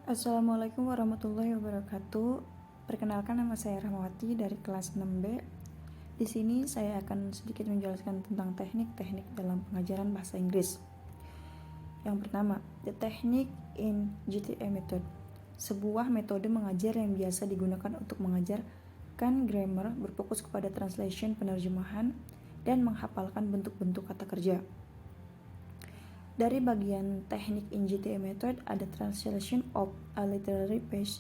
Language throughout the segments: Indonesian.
Assalamualaikum warahmatullahi wabarakatuh. Perkenalkan, nama saya Rahmawati dari kelas 6B. Di sini saya akan sedikit menjelaskan tentang teknik-teknik dalam pengajaran bahasa Inggris. Yang pertama, the technique in GTA method. Sebuah metode mengajar yang biasa digunakan untuk mengajarkan grammar, berfokus kepada translation, penerjemahan, dan menghafalkan bentuk-bentuk kata kerja. Dari bagian teknik in GTA method ada translation of a literary page.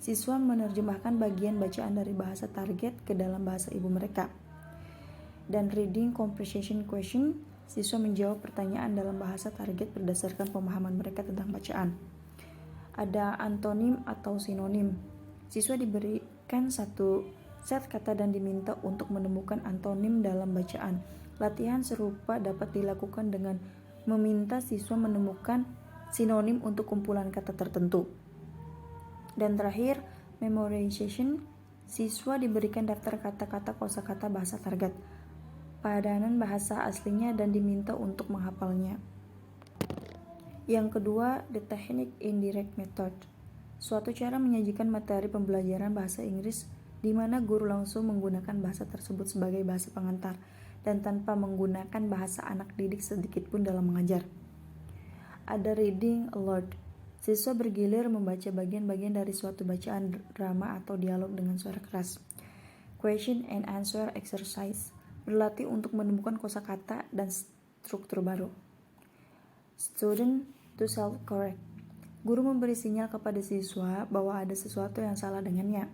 Siswa menerjemahkan bagian bacaan dari bahasa target ke dalam bahasa ibu mereka. Dan reading comprehension question, siswa menjawab pertanyaan dalam bahasa target berdasarkan pemahaman mereka tentang bacaan. Ada antonim atau sinonim. Siswa diberikan satu set kata dan diminta untuk menemukan antonim dalam bacaan. Latihan serupa dapat dilakukan dengan meminta siswa menemukan sinonim untuk kumpulan kata tertentu. Dan terakhir, memorization. Siswa diberikan daftar kata-kata kosakata bahasa target, padanan bahasa aslinya, dan diminta untuk menghafalnya. Yang kedua, the technique in direct method. Suatu cara menyajikan materi pembelajaran bahasa Inggris di mana guru langsung menggunakan bahasa tersebut sebagai bahasa pengantar dan tanpa menggunakan bahasa anak didik sedikit pun dalam mengajar. Ada reading aloud. Siswa bergilir membaca bagian-bagian dari suatu bacaan drama atau dialog dengan suara keras. Question and answer exercise. Berlatih untuk menemukan kosakata dan struktur baru. Student to self-correct. Guru memberi sinyal kepada siswa bahwa ada sesuatu yang salah dengannya.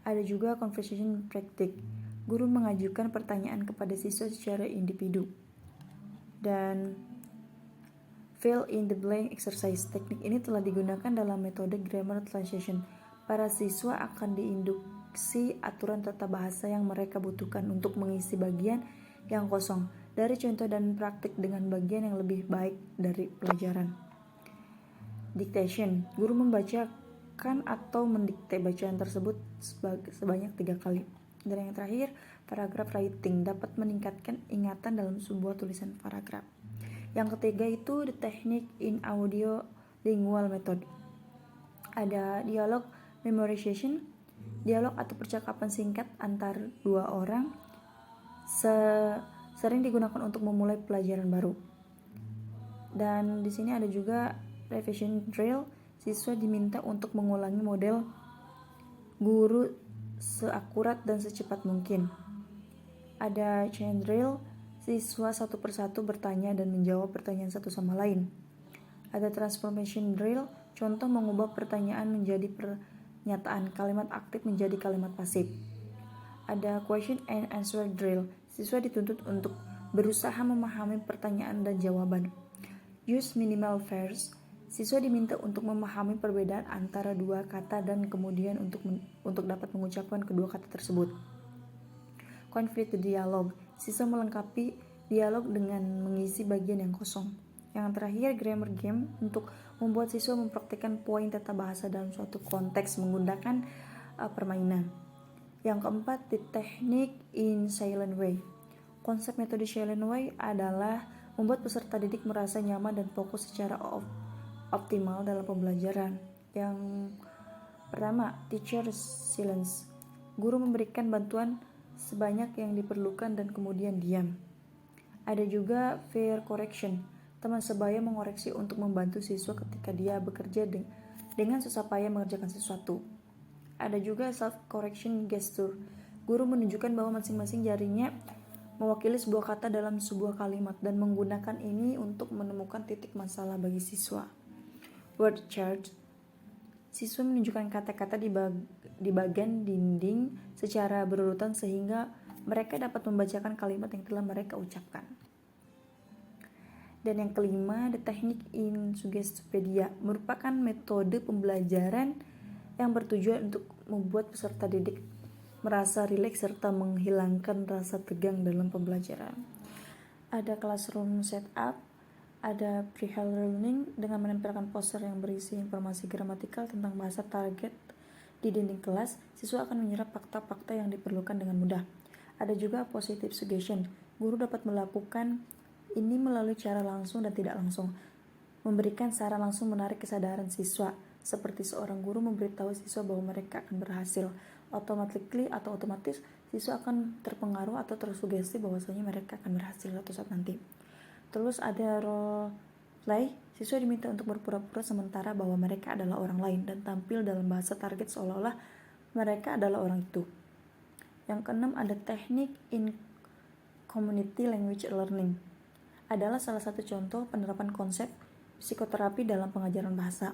Ada juga conversation practice. Guru mengajukan pertanyaan kepada siswa secara individu. Dan fill in the blank exercise. Teknik ini telah digunakan dalam metode grammar translation. Para siswa akan diinduksi aturan tata bahasa yang mereka butuhkan untuk mengisi bagian yang kosong dari contoh dan praktik dengan bagian yang lebih baik dari pelajaran. Dictation. Guru membacakan atau mendikte bacaan tersebut sebanyak 3 kali. Dan yang terakhir, paragraph writing dapat meningkatkan ingatan dalam sebuah tulisan paragraf. Yang ketiga itu the technique in audio lingual method. Ada dialog memorization. Dialog atau percakapan singkat antar dua orang sering digunakan untuk memulai pelajaran baru. Dan di sini ada juga revision drill. Siswa diminta untuk mengulangi model guru seakurat dan secepat mungkin. Ada chain drill. Siswa satu persatu bertanya dan menjawab pertanyaan satu sama lain. Ada transformation drill. Contoh mengubah pertanyaan menjadi pernyataan, kalimat aktif menjadi kalimat pasif. Ada question and answer drill. Siswa dituntut untuk berusaha memahami pertanyaan dan jawaban. Use minimal verbs. Siswa diminta untuk memahami perbedaan antara dua kata dan kemudian untuk dapat mengucapkan kedua kata tersebut. Complete the dialogue. Siswa melengkapi dialog dengan mengisi bagian yang kosong. Yang terakhir, grammar game, untuk membuat siswa mempraktikkan poin tata bahasa dalam suatu konteks menggunakan permainan. Yang keempat, the technique in silent way. Konsep metode silent way adalah membuat peserta didik merasa nyaman dan fokus secara optimal dalam pembelajaran. Yang pertama, teacher silence. Guru memberikan bantuan sebanyak yang diperlukan dan kemudian diam. Ada juga peer correction. Teman sebaya mengoreksi untuk membantu siswa ketika dia bekerja dengan susah payah mengerjakan sesuatu. Ada juga self correction gesture. Guru menunjukkan bahwa masing-masing jarinya mewakili sebuah kata dalam sebuah kalimat dan menggunakan ini untuk menemukan titik masalah bagi siswa. Word chart. Siswa menunjukkan kata-kata di bagian dinding secara berurutan sehingga mereka dapat membacakan kalimat yang telah mereka ucapkan. Dan yang kelima, the technique in Suggestopedia merupakan metode pembelajaran yang bertujuan untuk membuat peserta didik merasa rileks serta menghilangkan rasa tegang dalam pembelajaran. Ada classroom setup. Ada pre-health learning dengan menempelkan poster yang berisi informasi gramatikal tentang bahasa target di dinding kelas. Siswa akan menyerap fakta-fakta yang diperlukan dengan mudah. Ada juga positive suggestion. Guru dapat melakukan ini melalui cara langsung dan tidak langsung. Memberikan saran langsung menarik kesadaran siswa. seperti seorang guru memberitahu siswa bahwa mereka akan berhasil. Automatically atau otomatis siswa akan terpengaruh atau tersugesti bahwasanya mereka akan berhasil suatu saat nanti. Terus ada role play, siswa diminta untuk berpura-pura sementara bahwa mereka adalah orang lain dan tampil dalam bahasa target seolah-olah mereka adalah orang itu. Yang keenam ada teknik in community language learning. Adalah salah satu contoh penerapan konsep psikoterapi dalam pengajaran bahasa.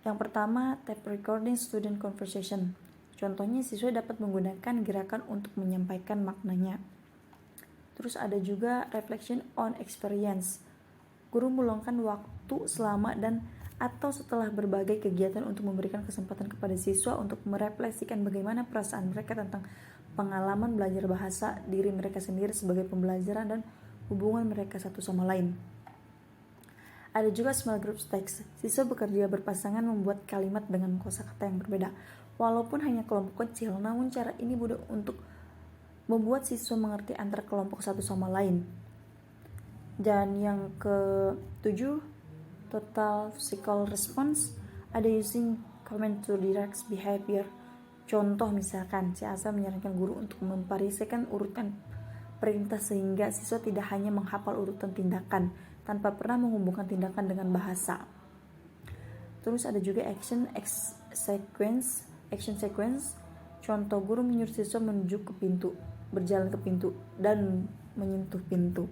Yang pertama, tape recording student conversation. Contohnya siswa dapat menggunakan gerakan untuk menyampaikan maknanya. Terus ada juga reflection on experience. Guru meluangkan waktu selama dan atau setelah berbagai kegiatan untuk memberikan kesempatan kepada siswa untuk merefleksikan bagaimana perasaan mereka tentang pengalaman belajar bahasa, diri mereka sendiri sebagai pembelajaran, dan hubungan mereka satu sama lain. Ada juga small group text. Siswa bekerja berpasangan membuat kalimat dengan kosakata yang berbeda. Walaupun hanya kelompok kecil, namun cara ini mudah untuk membuat siswa mengerti antara kelompok satu sama lain. Dan yang ke-7, total physical response, ada using comment to direct behavior. Contoh misalkan, si Asa menyarankan guru untuk memparisikan urutan perintah sehingga siswa tidak hanya menghafal urutan tindakan tanpa pernah menghubungkan tindakan dengan bahasa. Terus ada juga action sequence. Contoh, guru menyuruh siswa menuju ke pintu, berjalan ke pintu, dan menyentuh pintu.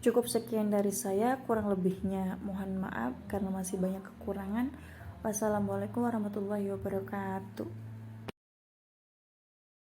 Cukup sekian dari saya, kurang lebihnya mohon maaf karena masih banyak kekurangan. Wassalamualaikum warahmatullahi wabarakatuh.